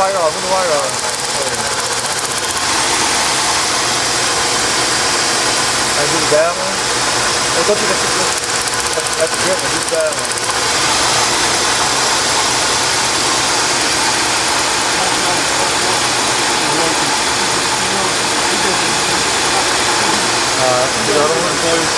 wire off. Put the wire off. And do the bad one. Hey, go to that's the good one. Do the bad one. The other one, please.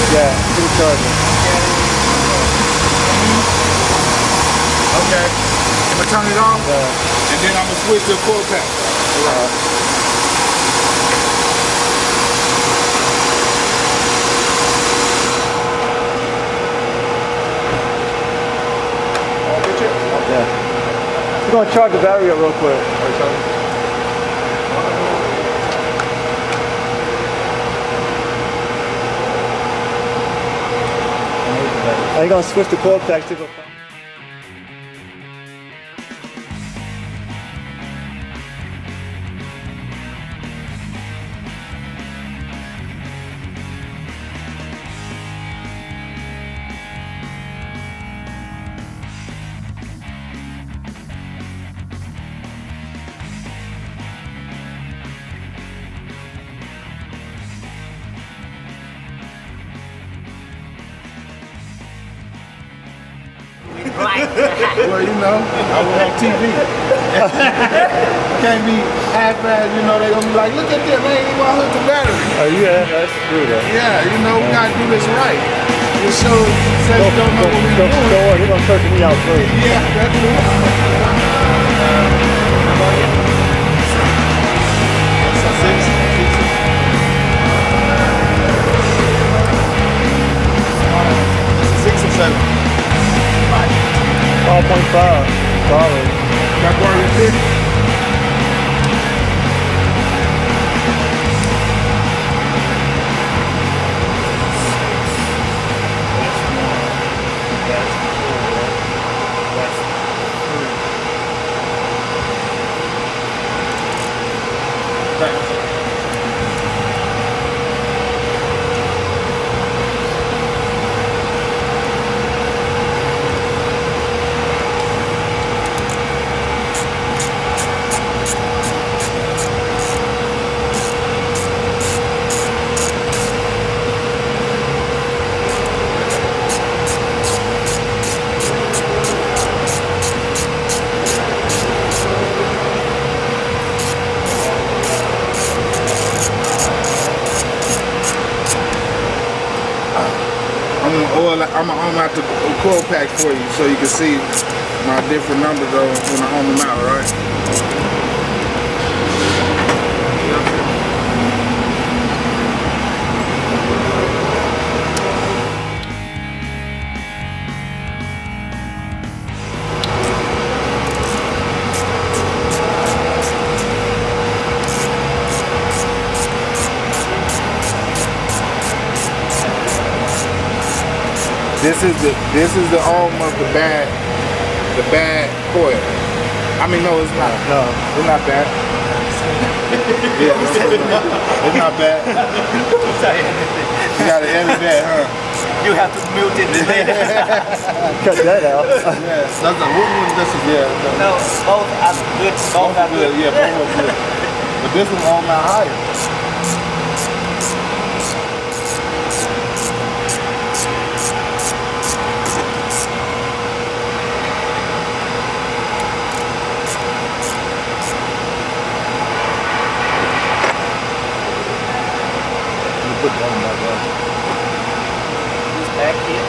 Yeah, to the charger. Okay. I'm gonna turn it off, Yeah. and then I'm gonna switch to a core pack. Yeah. We're gonna charge the battery up real quick. Are you gonna switch the cord pack to the Well, you know, I was on TV. Can't be half-assed, you know, they gonna be like, look at this, man, he wanna hook the battery. Oh yeah, that's true though. Yeah, you know, we gotta do this right. Just so say you don't know what we're Don't doing. worry, they're gonna search me out first. Yeah, that's six or seven. 12.5. Solid. Got to borrow your pick? I'm gonna arm out the coil pack for you so you can see my different numbers when I arm them out, right? This is the arm of the bad coil. I mean, no, it's not. No. It's not bad. Yeah, it's not bad. You gotta edit that, huh? You have to mute it later. Cut that out. Yeah, that's a wood. This is No, both are good. Both are good. Yeah, both are good. But this one's on my higher. Put that on back up. He's back here.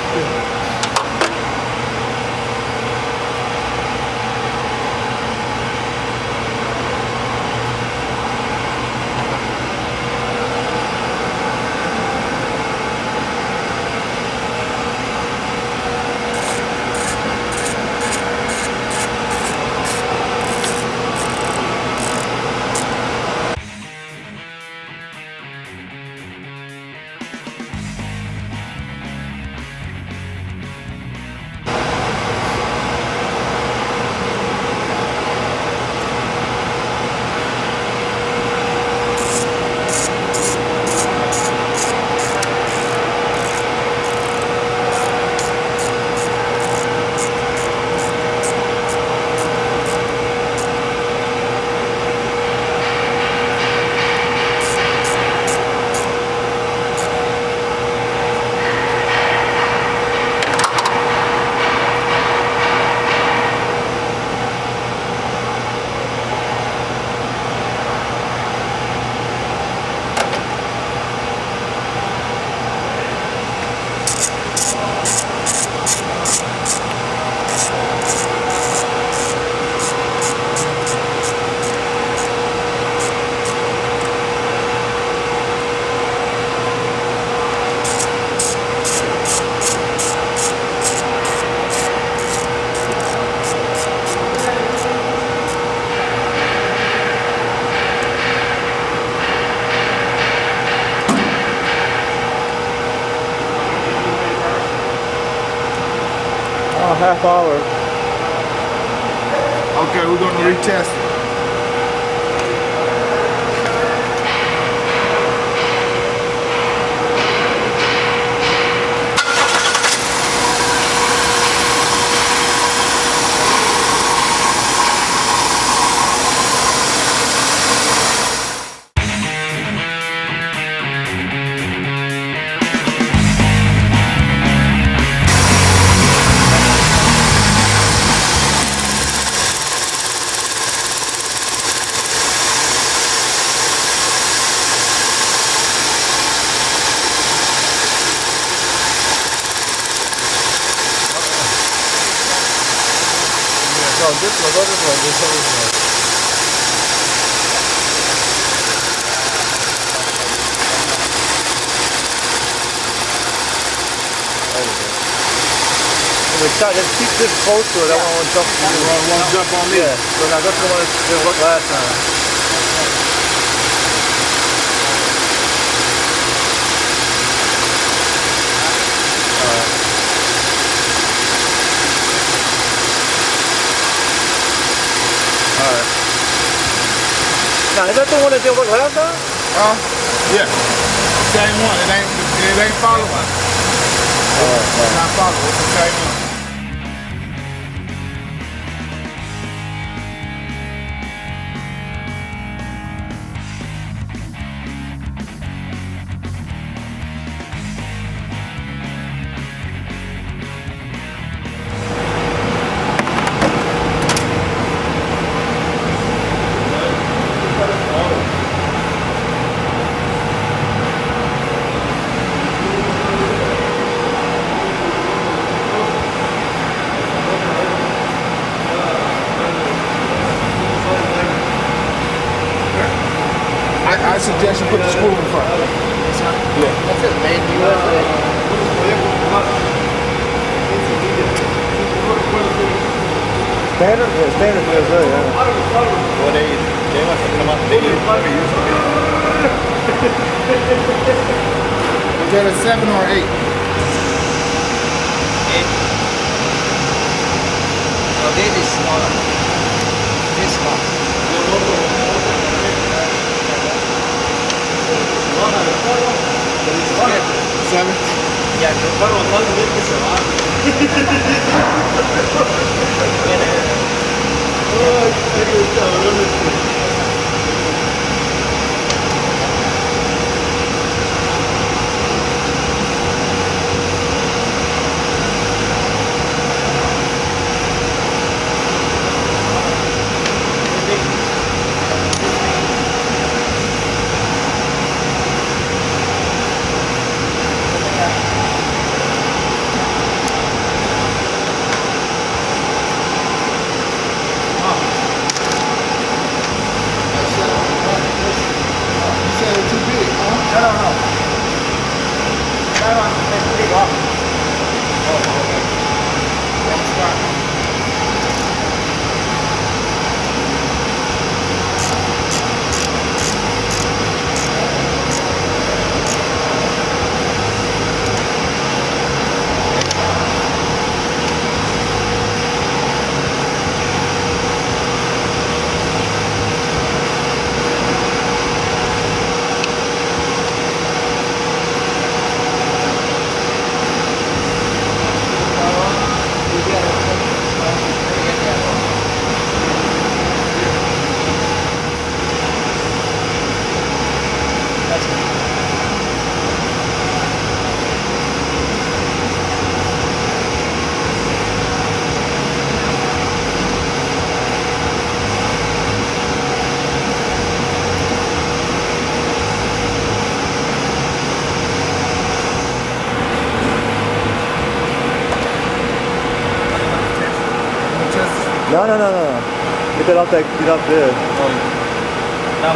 half hour. Okay, we're gonna retest. No, this one, go this one, this one. Just keep this close to it. I don't want to jump to you. Want to jump on me? Yeah. So now that's the one that didn't work last time. Alright. Now, is that the one that didn't work last time? Yeah. Same one. It ain't following. It's not following. It's the same one. I suggest you put the screw in front. Yeah. That's it, made in USA. Standard? Yeah, standard for USA, yeah. Well, they must have come up. They used to be. Is that a 7 or 8? 8. No, this is smaller. This one. Seven? Ya, que fue totalmente se va. You said it's too big, huh? No. That one is big off. That's fine. No. Get that off there. No,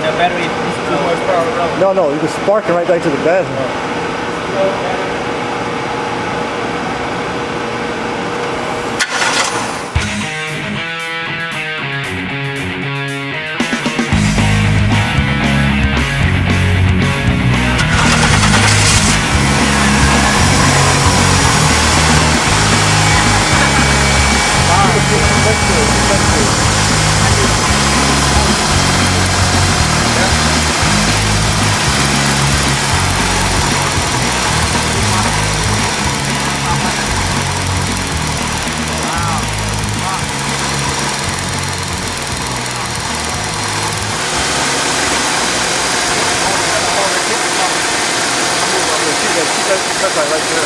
the battery is too much power. No, you can spark it right back to the bed. Go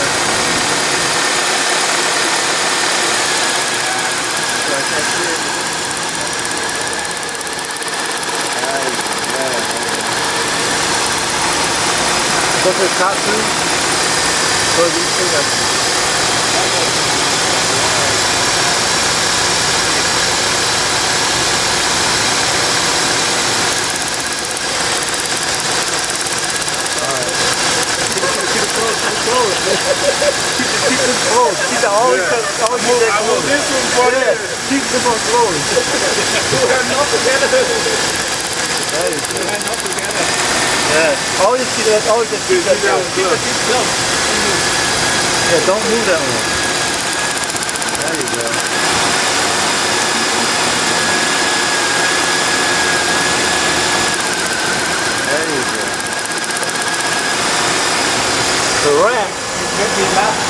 to the top two. Or do you think that's keep it close. Keep it always keep that close. This one, boy. Yeah, keep them on close. Yeah, always keep that. Always just keep that close. Yeah, don't move that one. There you go. There you go. The wrap. Get me last.